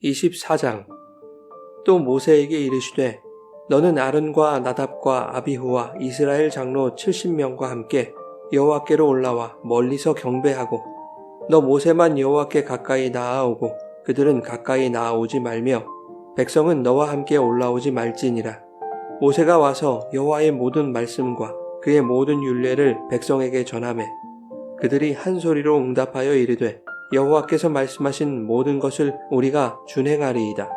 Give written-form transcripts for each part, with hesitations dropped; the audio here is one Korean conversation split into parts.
24장. 또 모세에게 이르시되 너는 아론과 나답과 아비후와 이스라엘 장로 70명과 함께 여호와께로 올라와 멀리서 경배하고 너 모세만 여호와께 가까이 나아오고 그들은 가까이 나아오지 말며 백성은 너와 함께 올라오지 말지니라. 모세가 와서 여호와의 모든 말씀과 그의 모든 율례를 백성에게 전하매 그들이 한 소리로 응답하여 이르되 여호와께서 말씀하신 모든 것을 우리가 준행하리이다.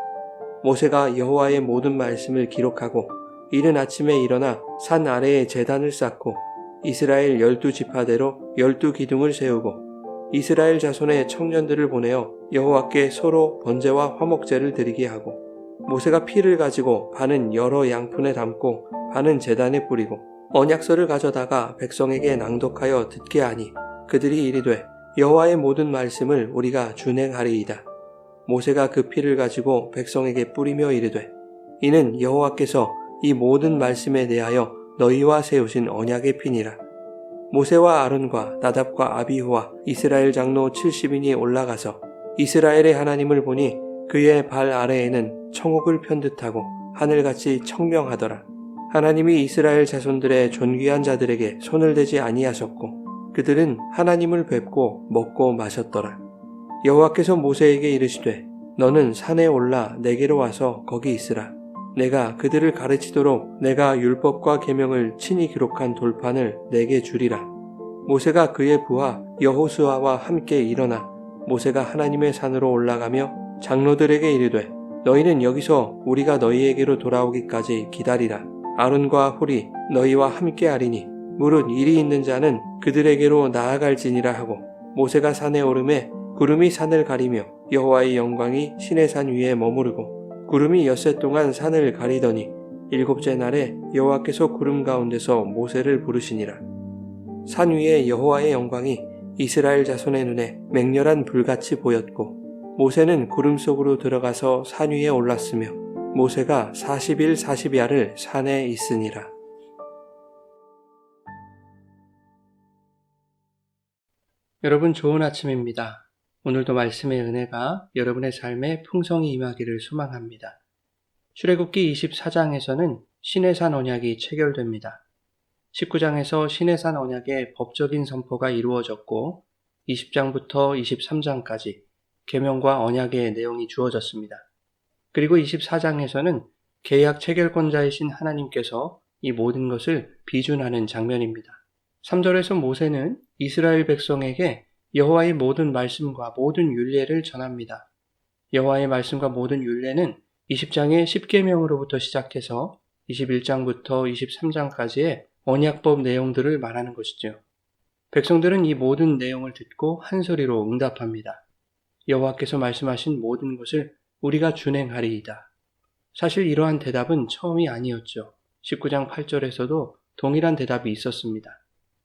모세가 여호와의 모든 말씀을 기록하고 이른 아침에 일어나 산 아래에 제단을 쌓고 이스라엘 12지파대로 12기둥을 세우고 이스라엘 자손의 청년들을 보내어 여호와께 소로 번제와 화목제를 드리게 하고 모세가 피를 가지고 반은 여러 양푼에 담고 반은 제단에 뿌리고 언약서를 가져다가 백성에게 낭독하여 듣게 하니 그들이 이르되 여호와의 모든 말씀을 우리가 준행하리이다. 모세가 그 피를 가지고 백성에게 뿌리며 이르되 이는 여호와께서 이 모든 말씀에 대하여 너희와 세우신 언약의 피니라. 모세와 아론과 나답과 아비후와 이스라엘 장로 70인이 올라가서 이스라엘의 하나님을 보니 그의 발 아래에는 청옥을 편듯하고 하늘같이 청명하더라. 하나님이 이스라엘 자손들의 존귀한 자들에게 손을 대지 아니하셨고 그들은 하나님을 뵙고 먹고 마셨더라. 여호와께서 모세에게 이르시되 너는 산에 올라 내게로 와서 거기 있으라. 내가 그들을 가르치도록 내가 율법과 계명을 친히 기록한 돌판을 내게 주리라. 모세가 그의 부하 여호수아와 함께 일어나 모세가 하나님의 산으로 올라가며 장로들에게 이르되 너희는 여기서 우리가 너희에게로 돌아오기까지 기다리라. 아론과 홀이 너희와 함께 하리니 무릇 일이 있는 자는 그들에게로 나아갈지니라 하고 모세가 산에 오르매 구름이 산을 가리며 여호와의 영광이 시내산 위에 머무르고 구름이 엿새 동안 산을 가리더니 일곱째 날에 여호와께서 구름 가운데서 모세를 부르시니라. 산 위에 여호와의 영광이 이스라엘 자손의 눈에 맹렬한 불같이 보였고 모세는 구름 속으로 들어가서 산 위에 올랐으며 모세가 40일 40야를 산에 있으니라. 여러분 좋은 아침입니다. 오늘도 말씀의 은혜가 여러분의 삶에 풍성히 임하기를 소망합니다. 출애굽기 24장에서는 시내산 언약이 체결됩니다. 19장에서 시내산 언약의 법적인 선포가 이루어졌고 20장부터 23장까지 계명과 언약의 내용이 주어졌습니다. 그리고 24장에서는 계약 체결권자이신 하나님께서 이 모든 것을 비준하는 장면입니다. 3절에서 모세는 이스라엘 백성에게 여호와의 모든 말씀과 모든 율례를 전합니다. 여호와의 말씀과 모든 율례는 20장의 10계명으로부터 시작해서 21장부터 23장까지의 언약법 내용들을 말하는 것이죠. 백성들은 이 모든 내용을 듣고 한 소리로 응답합니다. 여호와께서 말씀하신 모든 것을 우리가 준행하리이다. 사실 이러한 대답은 처음이 아니었죠. 19장 8절에서도 동일한 대답이 있었습니다.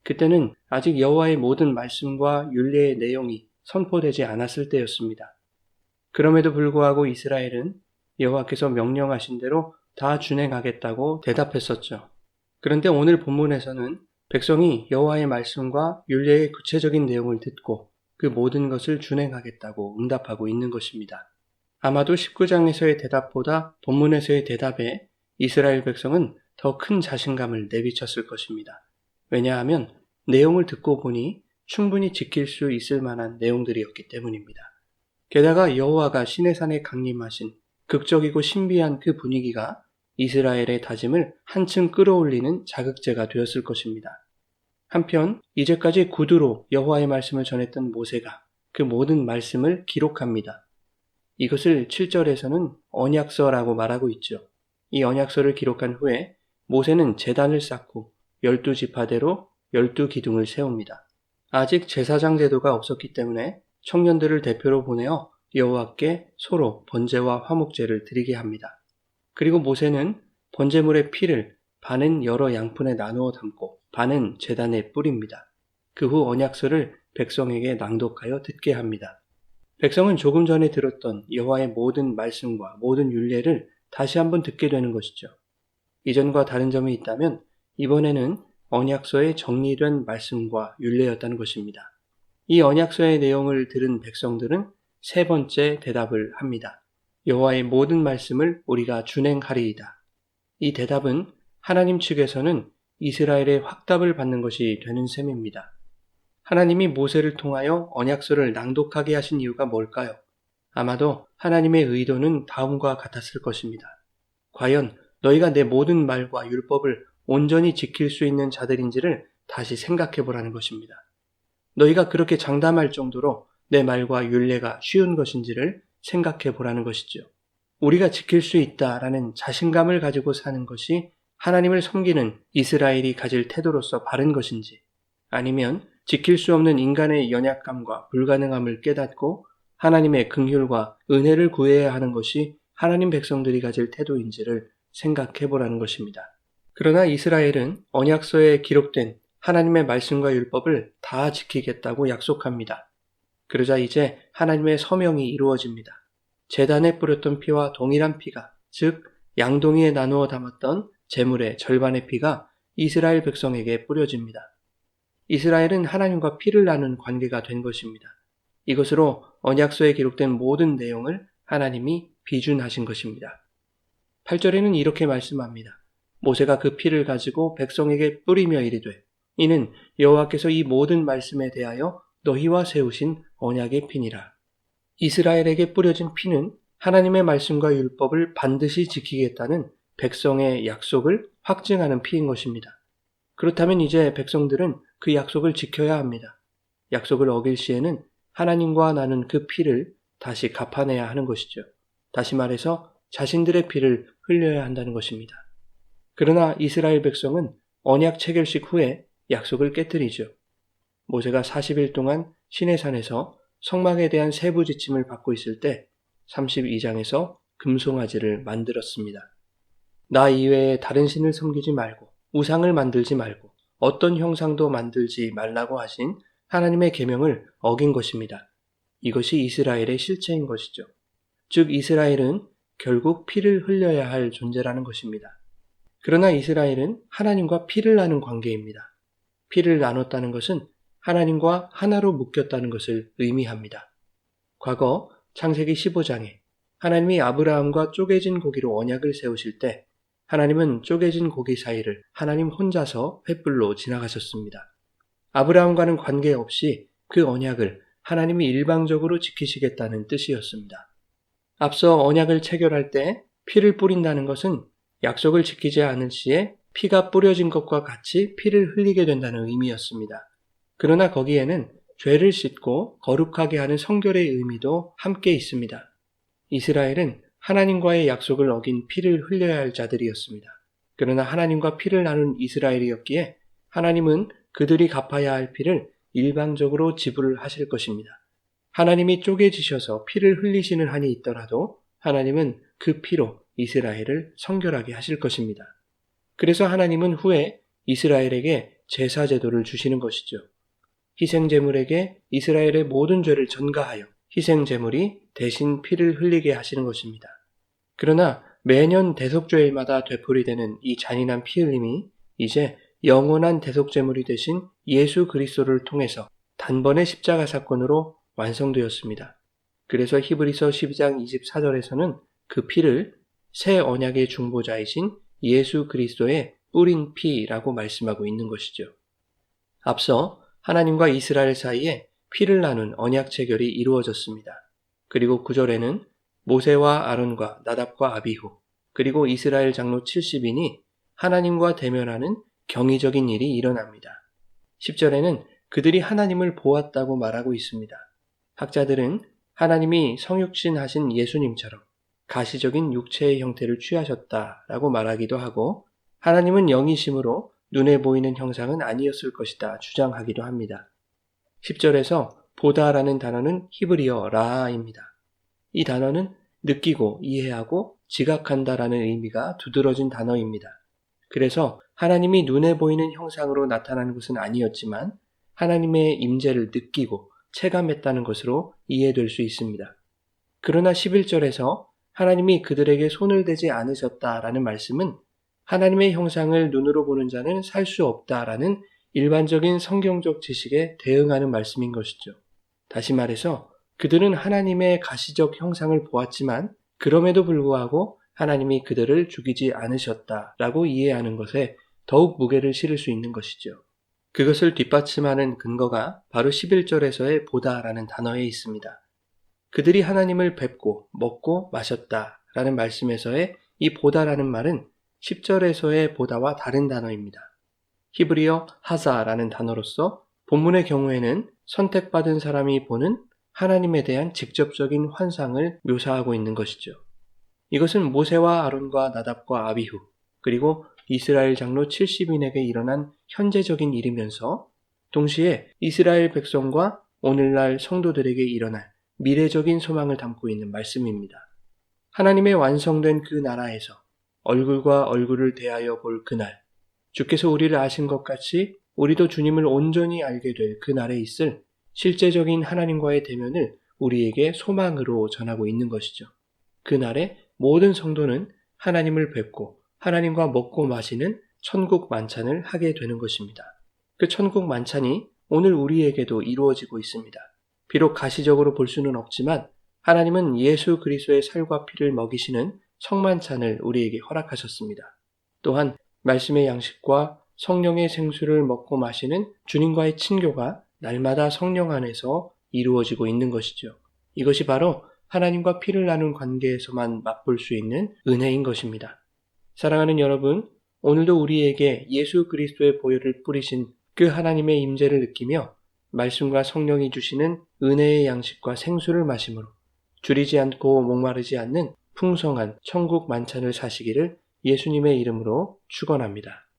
그때는 아직 여호와의 모든 말씀과 율례의 내용이 선포되지 않았을 때였습니다. 그럼에도 불구하고 이스라엘은 여호와께서 명령하신 대로 다 준행하겠다고 대답했었죠. 그런데 오늘 본문에서는 백성이 여호와의 말씀과 율례의 구체적인 내용을 듣고 그 모든 것을 준행하겠다고 응답하고 있는 것입니다. 아마도 19장에서의 대답보다 본문에서의 대답에 이스라엘 백성은 더 큰 자신감을 내비쳤을 것입니다. 왜냐하면 내용을 듣고 보니 충분히 지킬 수 있을 만한 내용들이었기 때문입니다. 게다가 여호와가 시내산에 강림하신 극적이고 신비한 그 분위기가 이스라엘의 다짐을 한층 끌어올리는 자극제가 되었을 것입니다. 한편 이제까지 구두로 여호와의 말씀을 전했던 모세가 그 모든 말씀을 기록합니다. 이것을 7절에서는 언약서라고 말하고 있죠. 이 언약서를 기록한 후에 모세는 제단을 쌓고 12지파대로 12기둥을 세웁니다. 아직 제사장 제도가 없었기 때문에 청년들을 대표로 보내어 여호와께 소로 번제와 화목제를 드리게 합니다. 그리고 모세는 번제물의 피를 반은 여러 양푼에 나누어 담고 반은 제단에 뿌립니다. 그 후 언약서를 백성에게 낭독하여 듣게 합니다. 백성은 조금 전에 들었던 여호와의 모든 말씀과 모든 율례를 다시 한번 듣게 되는 것이죠. 이전과 다른 점이 있다면 이번에는 언약서에 정리된 말씀과 율례였다는 것입니다. 이 언약서의 내용을 들은 백성들은 세 번째 대답을 합니다. 여호와의 모든 말씀을 우리가 준행하리이다. 이 대답은 하나님 측에서는 이스라엘의 확답을 받는 것이 되는 셈입니다. 하나님이 모세를 통하여 언약서를 낭독하게 하신 이유가 뭘까요? 아마도 하나님의 의도는 다음과 같았을 것입니다. 과연 너희가 내 모든 말과 율법을 온전히 지킬 수 있는 자들인지를 다시 생각해 보라는 것입니다. 너희가 그렇게 장담할 정도로 내 말과 율례가 쉬운 것인지를 생각해 보라는 것이죠. 우리가 지킬 수 있다라는 자신감을 가지고 사는 것이 하나님을 섬기는 이스라엘이 가질 태도로서 바른 것인지, 아니면 지킬 수 없는 인간의 연약감과 불가능함을 깨닫고 하나님의 긍휼과 은혜를 구해야 하는 것이 하나님 백성들이 가질 태도인지를 생각해 보라는 것입니다. 그러나 이스라엘은 언약서에 기록된 하나님의 말씀과 율법을 다 지키겠다고 약속합니다. 그러자 이제 하나님의 서명이 이루어집니다. 제단에 뿌렸던 피와 동일한 피가, 즉 양동이에 나누어 담았던 제물의 절반의 피가 이스라엘 백성에게 뿌려집니다. 이스라엘은 하나님과 피를 나눈 관계가 된 것입니다. 이것으로 언약서에 기록된 모든 내용을 하나님이 비준하신 것입니다. 8절에는 이렇게 말씀합니다. 모세가 그 피를 가지고 백성에게 뿌리며 이르되 이는 여호와께서 이 모든 말씀에 대하여 너희와 세우신 언약의 피니라. 이스라엘에게 뿌려진 피는 하나님의 말씀과 율법을 반드시 지키겠다는 백성의 약속을 확증하는 피인 것입니다. 그렇다면 이제 백성들은 그 약속을 지켜야 합니다. 약속을 어길 시에는 하나님과 나눈 그 피를 다시 갚아내야 하는 것이죠. 다시 말해서 자신들의 피를 흘려야 한다는 것입니다. 그러나 이스라엘 백성은 언약 체결식 후에 약속을 깨뜨리죠. 모세가 40일 동안 시내산에서 성막에 대한 세부 지침을 받고 있을 때 32장에서 금송아지를 만들었습니다. 나 이외에 다른 신을 섬기지 말고 우상을 만들지 말고 어떤 형상도 만들지 말라고 하신 하나님의 계명을 어긴 것입니다. 이것이 이스라엘의 실체인 것이죠. 즉 이스라엘은 결국 피를 흘려야 할 존재라는 것입니다. 그러나 이스라엘은 하나님과 피를 나눈 관계입니다. 피를 나눴다는 것은 하나님과 하나로 묶였다는 것을 의미합니다. 과거 창세기 15장에 하나님이 아브라함과 쪼개진 고기로 언약을 세우실 때 하나님은 쪼개진 고기 사이를 하나님 혼자서 횃불로 지나가셨습니다. 아브라함과는 관계없이 그 언약을 하나님이 일방적으로 지키시겠다는 뜻이었습니다. 앞서 언약을 체결할 때 피를 뿌린다는 것은 약속을 지키지 않을 시에 피가 뿌려진 것과 같이 피를 흘리게 된다는 의미였습니다. 그러나 거기에는 죄를 씻고 거룩하게 하는 성결의 의미도 함께 있습니다. 이스라엘은 하나님과의 약속을 어긴 피를 흘려야 할 자들이었습니다. 그러나 하나님과 피를 나눈 이스라엘이었기에 하나님은 그들이 갚아야 할 피를 일방적으로 지불을 하실 것입니다. 하나님이 쪼개지셔서 피를 흘리시는 한이 있더라도 하나님은 그 피로 이스라엘을 성결하게 하실 것입니다. 그래서 하나님은 후에 이스라엘에게 제사 제도를 주시는 것이죠. 희생제물에게 이스라엘의 모든 죄를 전가하여 희생제물이 대신 피를 흘리게 하시는 것입니다. 그러나 매년 대속죄일마다 되풀이되는 이 잔인한 피 흘림이 이제 영원한 대속제물이 되신 예수 그리스도를 통해서 단번에 십자가 사건으로 완성되었습니다. 그래서 히브리서 12장 24절에서는 그 피를 새 언약의 중보자이신 예수 그리스도의 뿌린 피라고 말씀하고 있는 것이죠. 앞서 하나님과 이스라엘 사이에 피를 나눈 언약 체결이 이루어졌습니다. 그리고 9절에는 모세와 아론과 나답과 아비후 그리고 이스라엘 장로 70인이 하나님과 대면하는 경이적인 일이 일어납니다. 10절에는 그들이 하나님을 보았다고 말하고 있습니다. 학자들은 하나님이 성육신 하신 예수님처럼 가시적인 육체의 형태를 취하셨다라고 말하기도 하고 하나님은 영이심으로 눈에 보이는 형상은 아니었을 것이다 주장하기도 합니다. 10절에서 보다라는 단어는 히브리어 라아입니다. 이 단어는 느끼고 이해하고 지각한다라는 의미가 두드러진 단어입니다. 그래서 하나님이 눈에 보이는 형상으로 나타나는 것은 아니었지만 하나님의 임재를 느끼고 체감했다는 것으로 이해될 수 있습니다. 그러나 11절에서 하나님이 그들에게 손을 대지 않으셨다라는 말씀은 하나님의 형상을 눈으로 보는 자는 살 수 없다라는 일반적인 성경적 지식에 대응하는 말씀인 것이죠. 다시 말해서 그들은 하나님의 가시적 형상을 보았지만 그럼에도 불구하고 하나님이 그들을 죽이지 않으셨다라고 이해하는 것에 더욱 무게를 실을 수 있는 것이죠. 그것을 뒷받침하는 근거가 바로 11절에서의 보다라는 단어에 있습니다. 그들이 하나님을 뵙고 먹고 마셨다라는 말씀에서의 이 보다라는 말은 10절에서의 보다와 다른 단어입니다. 히브리어 하자라는 단어로서 본문의 경우에는 선택받은 사람이 보는 하나님에 대한 직접적인 환상을 묘사하고 있는 것이죠. 이것은 모세와 아론과 나답과 아비후 그리고 이스라엘 장로 70인에게 일어난 현재적인 일이면서 동시에 이스라엘 백성과 오늘날 성도들에게 일어날 미래적인 소망을 담고 있는 말씀입니다. 하나님의 완성된 그 나라에서 얼굴과 얼굴을 대하여 볼 그날, 주께서 우리를 아신 것 같이 우리도 주님을 온전히 알게 될 그날에 있을 실제적인 하나님과의 대면을 우리에게 소망으로 전하고 있는 것이죠. 그날에 모든 성도는 하나님을 뵙고 하나님과 먹고 마시는 천국 만찬을 하게 되는 것입니다. 그 천국 만찬이 오늘 우리에게도 이루어지고 있습니다. 비록 가시적으로 볼 수는 없지만 하나님은 예수 그리스도의 살과 피를 먹이시는 성만찬을 우리에게 허락하셨습니다. 또한 말씀의 양식과 성령의 생수를 먹고 마시는 주님과의 친교가 날마다 성령 안에서 이루어지고 있는 것이죠. 이것이 바로 하나님과 피를 나눈 관계에서만 맛볼 수 있는 은혜인 것입니다. 사랑하는 여러분, 오늘도 우리에게 예수 그리스도의 보혈을 뿌리신 그 하나님의 임재를 느끼며 말씀과 성령이 주시는 은혜의 양식과 생수를 마심으로 줄이지 않고 목마르지 않는 풍성한 천국 만찬을 사시기를 예수님의 이름으로 축원합니다.